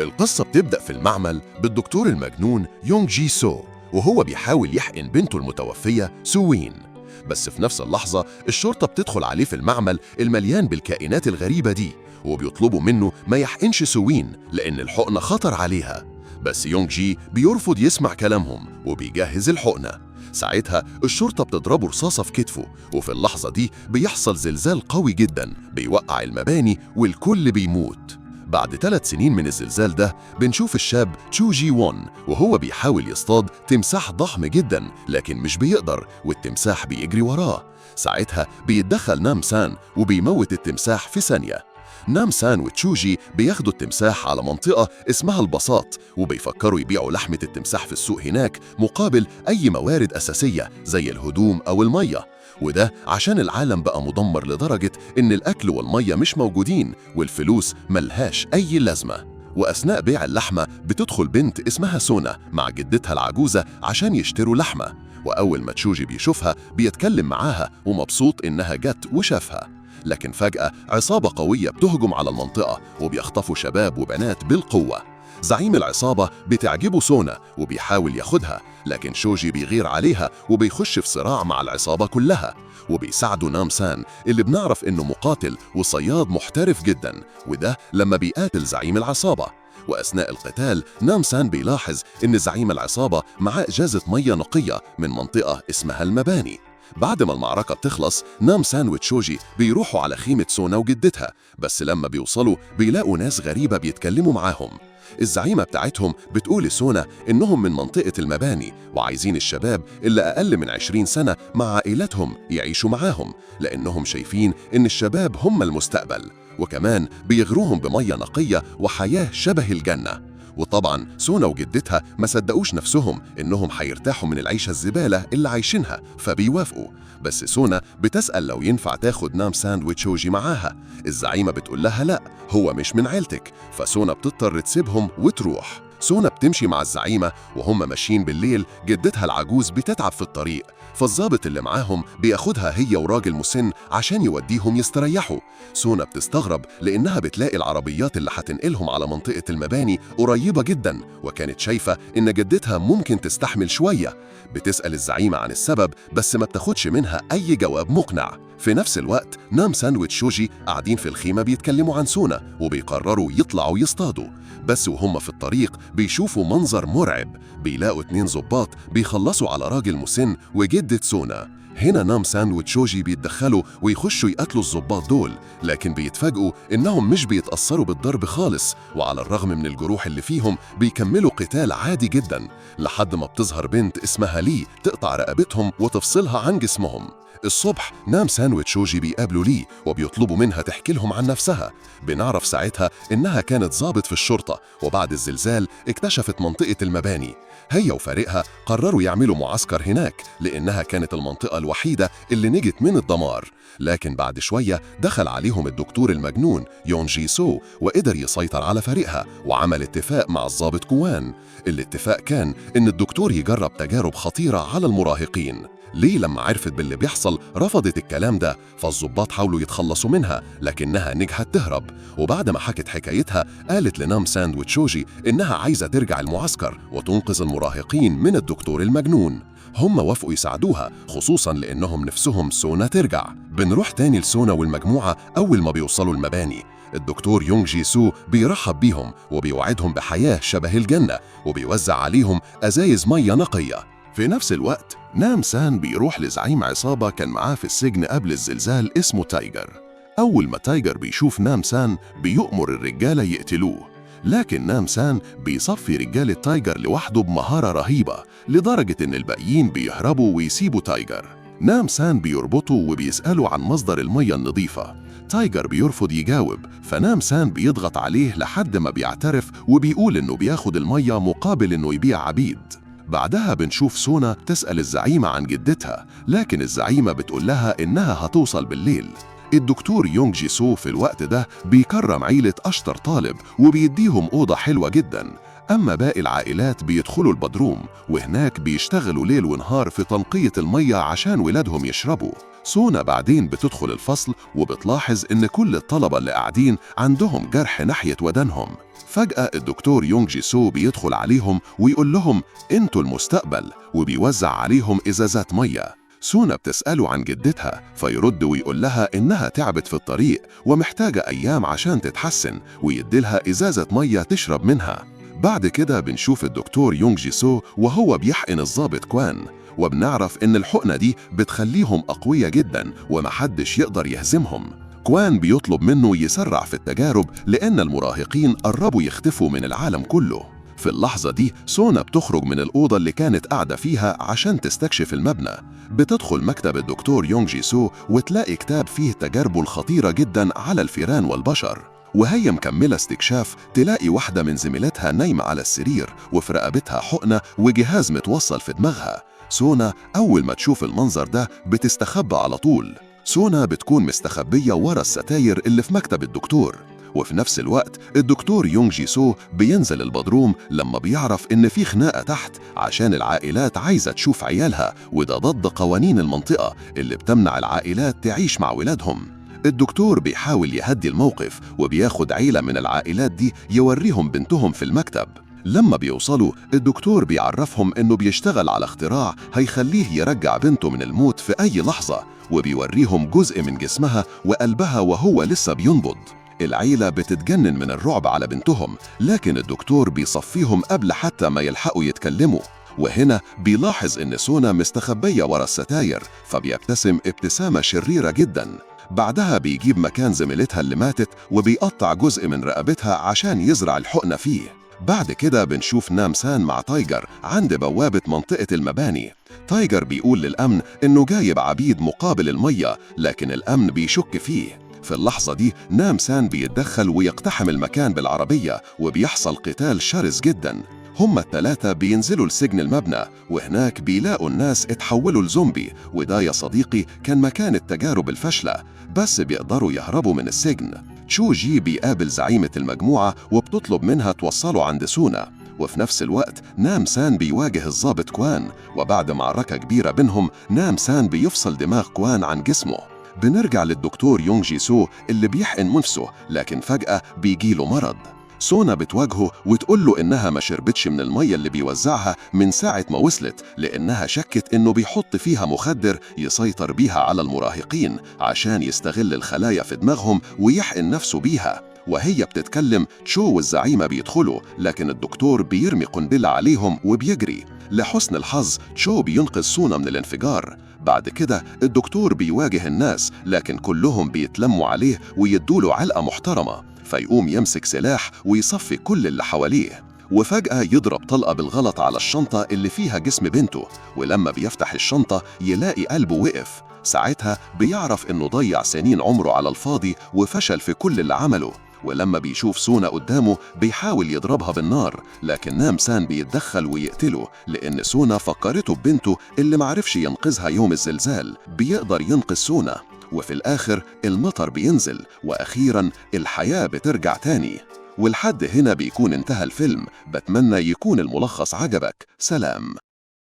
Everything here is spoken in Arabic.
القصة بتبدأ في المعمل بالدكتور المجنون يونغ جي سو، وهو بيحاول يحقن بنته المتوفية سوين. بس في نفس اللحظة الشرطة بتدخل عليه في المعمل المليان بالكائنات الغريبة دي، وبيطلبوا منه ما يحقنش سوين لأن الحقنة خطر عليها. بس يونغ جي بيرفض يسمع كلامهم وبيجهز الحقنة. ساعتها الشرطة بتضربه رصاصة في كتفه، وفي اللحظة دي بيحصل زلزال قوي جدا بيوقع المباني والكل بيموت. بعد 3 سنين من الزلزال ده بنشوف الشاب تشو جي وون وهو بيحاول يصطاد تمساح ضخم جدا، لكن مش بيقدر والتمساح بيجري وراه. ساعتها بيتدخل نام سان وبيموت التمساح في ثانية. نام سان وتشوجي بياخدوا التمساح على منطقة اسمها البساط، وبيفكروا يبيعوا لحمة التمساح في السوق هناك مقابل أي موارد أساسية زي الهدوم أو المية. وده عشان العالم بقى مدمر لدرجة إن الأكل والمية مش موجودين والفلوس ملهاش أي لازمة. وأثناء بيع اللحمة بتدخل بنت اسمها سونا مع جدتها العجوزة عشان يشتروا لحمة، وأول ما تشوجي بيشوفها بيتكلم معاها ومبسوط إنها جت وشافها. لكن فجأة عصابة قوية بتهجم على المنطقة وبيخطفوا شباب وبنات بالقوة. زعيم العصابة بتعجبه سونا وبيحاول ياخدها، لكن شوجي بيغير عليها وبيخش في صراع مع العصابة كلها. وبيساعده نام سان اللي بنعرف إنه مقاتل وصياد محترف جدا، وده لما بيقاتل زعيم العصابة. وأثناء القتال نام سان بيلاحظ إن زعيم العصابة معاه إجازة مية نقية من منطقة اسمها المباني. بعد ما المعركة بتخلص نام سان وتشوجي بيروحوا على خيمة سونا وجدتها، بس لما بيوصلوا بيلاقوا ناس غريبة بيتكلموا معاهم. الزعيمة بتاعتهم بتقول لسونا إنهم من منطقة المباني وعايزين الشباب اللي أقل من 20 سنة مع عائلاتهم يعيشوا معاهم، لأنهم شايفين إن الشباب هم المستقبل، وكمان بيغروهم بمية نقية وحياة شبه الجنة. وطبعا سونا وجدتها ما صدقوش نفسهم إنهم هيرتاحوا من العيشة الزبالة اللي عايشينها، فبيوافقوا. بس سونا بتسأل لو ينفع تاخد نام سان وتشوجي معاها. الزعيمة بتقول لها لا، هو مش من عيلتك، فسونا بتضطر تسيبهم وتروح. سونا بتمشي مع الزعيمة وهم ماشيين بالليل جدتها العجوز بتتعب في الطريق، فالظابط اللي معاهم بياخدها هي وراجل مسن عشان يوديهم يستريحوا. سونا بتستغرب لأنها بتلاقي العربيات اللي هتنقلهم على منطقة المباني قريبة جدا، وكانت شايفة إن جدتها ممكن تستحمل شوية. بتسأل الزعيمة عن السبب بس ما بتاخدش منها أي جواب مقنع. في نفس الوقت نام سان وتشوجي قاعدين في الخيمة بيتكلموا عن سونا وبيقرروا يطلعوا يصطادوا. بس وهم في الطريق بيشوفوا منظر مرعب، بيلاقوا 2 ضباط بيخلصوا على راجل مسن وجدة سونا. هنا نام سان وتشوجي بيتدخلوا ويخشوا يقتلوا الضباط دول، لكن بيتفاجئوا إنهم مش بيتأثروا بالضرب خالص، وعلى الرغم من الجروح اللي فيهم بيكملوا قتال عادي جدا لحد ما بتظهر بنت اسمها لي تقطع رقبتهم وتفصلها عن جسمهم. الصبح نام سان وتشوجي بيقابلوا لي وبيطلبوا منها تحكي لهم عن نفسها. بنعرف ساعتها إنها كانت ضابط في الشرطة، وبعد الزلزال اكتشفت منطقة المباني. هي وفريقها قرروا يعملوا معسكر هناك لأنها كانت المنطقة الوحيدة اللي نجت من الدمار. لكن بعد شوية دخل عليهم الدكتور المجنون يونغ جي سو وقدر يسيطر على فريقها وعمل اتفاق مع الضابط كوان. الاتفاق كان إن الدكتور يجرب تجارب خطيرة على المراهقين. ليه لما عرفت باللي بيحصل رفضت الكلام ده، فالضباط حاولوا يتخلصوا منها لكنها نجحت تهرب. وبعد ما حكت حكايتها قالت لنام سان وتشوجي إنها عايزة ترجع المعسكر وتنقذ المراهقين من الدكتور المجنون. هم وافقوا يساعدوها خصوصا لأنهم نفسهم سونا ترجع. بنروح تاني لسونا والمجموعة أول ما بيوصلوا المباني. الدكتور يونغ جي سو بيرحب بيهم وبيوعدهم بحياة شبه الجنة وبيوزع عليهم أزايز مية نقية. في نفس الوقت نام سان بيروح لزعيم عصابة كان معاه في السجن قبل الزلزال اسمه تايجر. أول ما تايجر بيشوف نام سان بيؤمر الرجالة يقتلوه، لكن نام سان بيصفي رجالة تايجر لوحده بمهارة رهيبة لدرجة إن الباقيين بيهربوا ويسيبوا تايجر. نام سان بيربطه وبيسأله عن مصدر المية النظيفة. تايجر بيرفض يجاوب، فنام سان بيضغط عليه لحد ما بيعترف وبيقول إنه بياخد المية مقابل إنه يبيع عبيد. بعدها بنشوف سونا تسأل الزعيمة عن جدتها، لكن الزعيمة بتقول لها إنها هتوصل بالليل. الدكتور يونغ جي سو في الوقت ده بيكرم عيلة أشطر طالب وبيديهم أوضة حلوة جدا، أما باقي العائلات بيدخلوا البدروم وهناك بيشتغلوا ليل ونهار في تنقية المية عشان ولادهم يشربوا. سونا بعدين بتدخل الفصل وبتلاحظ إن كل الطلبة اللي قاعدين عندهم جرح ناحية ودانهم، فجأة الدكتور يونج جي سو بيدخل عليهم ويقول لهم انتوا المستقبل، وبيوزع عليهم إزازات مية. سونا بتسأله عن جدتها، فيرد ويقول لها إنها تعبت في الطريق ومحتاجة أيام عشان تتحسن، ويديلها إزازة مية تشرب منها. بعد كده بنشوف الدكتور يونج جي سو وهو بيحقن الضابط كوان، وبنعرف إن الحقنة دي بتخليهم أقوياء جدا ومحدش يقدر يهزمهم. كوان بيطلب منه يسرع في التجارب لأن المراهقين قربوا يختفوا من العالم كله. في اللحظة دي سونا بتخرج من الأوضة اللي كانت قاعدة فيها عشان تستكشف المبنى. بتدخل مكتب الدكتور يونج جي سو وتلاقي كتاب فيه تجاربه الخطيرة جدا على الفئران والبشر. وهي مكملة استكشاف تلاقي واحدة من زميلاتها نايمة على السرير وفي رقبتها حقنة وجهاز متوصل في دماغها. سونا أول ما تشوف المنظر ده بتستخبى على طول. سونا بتكون مستخبية ورا الستاير اللي في مكتب الدكتور. وفي نفس الوقت الدكتور يونج جي سو بينزل البدروم لما بيعرف إن في خناقة تحت عشان العائلات عايزة تشوف عيالها، وده ضد قوانين المنطقة اللي بتمنع العائلات تعيش مع ولادهم. الدكتور بيحاول يهدي الموقف وبياخد عيلة من العائلات دي يوريهم بنتهم في المكتب. لما بيوصلوا الدكتور بيعرفهم إنه بيشتغل على اختراع هيخليه يرجع بنته من الموت في أي لحظة، وبيوريهم جزء من جسمها وقلبها وهو لسه بينبض. العيلة بتتجنن من الرعب على بنتهم، لكن الدكتور بيصفيهم قبل حتى ما يلحقوا يتكلموا. وهنا بيلاحظ إن سونا مستخبية ورا الستاير، فبيبتسم ابتسامة شريرة جدا. بعدها بيجيب مكان زميلتها اللي ماتت وبيقطع جزء من رقبتها عشان يزرع الحقنة فيه. بعد كده بنشوف نام سان مع تايجر عند بوابة منطقة المباني. تايجر بيقول للأمن إنه جايب عبيد مقابل المية، لكن الأمن بيشك فيه. في اللحظة دي نام سان بيتدخل ويقتحم المكان بالعربية وبيحصل قتال شرس جدا. هما الثلاثة بينزلوا لسجن المبنى، وهناك بيلاقوا الناس اتحولوا لزومبي، وده يا صديقي كان مكان التجارب الفاشلة، بس بيقدروا يهربوا من السجن. تشو جي بيقابل زعيمة المجموعة وبتطلب منها توصله عند سونا. وفي نفس الوقت نام سان بيواجه الضابط كوان، وبعد معركة كبيرة بينهم نام سان بيفصل دماغ كوان عن جسمه. بنرجع للدكتور يونج جي سو اللي بيحقن نفسه، لكن فجأة بيجيله مرض. سونا بتواجهه وتقول له إنها ما شربتش من المية اللي بيوزعها من ساعة ما وصلت، لأنها شكت إنه بيحط فيها مخدر يسيطر بيها على المراهقين عشان يستغل الخلايا في دماغهم ويحقن نفسه بيها. وهي بتتكلم تشو والزعيمة بيدخلوا، لكن الدكتور بيرمي قنبلة عليهم وبيجري. لحسن الحظ تشو بينقذ سونا من الانفجار. بعد كده الدكتور بيواجه الناس، لكن كلهم بيتلموا عليه ويدوله علقة محترمة، فيقوم يمسك سلاح ويصفي كل اللي حواليه. وفجأة يضرب طلقة بالغلط على الشنطة اللي فيها جسم بنته، ولما بيفتح الشنطة يلاقي قلبه وقف. ساعتها بيعرف إنه ضيع سنين عمره على الفاضي وفشل في كل اللي عمله. ولما بيشوف سونا قدامه بيحاول يضربها بالنار، لكن نام سان بيتدخل ويقتله، لأن سونا فكرته ببنته اللي معرفش ينقذها يوم الزلزال. بيقدر ينقذ سونا، وفي الآخر المطر بينزل، وأخيراً الحياة بترجع تاني. ولحد هنا بيكون انتهى الفيلم. بتمنى يكون الملخص عجبك. سلام.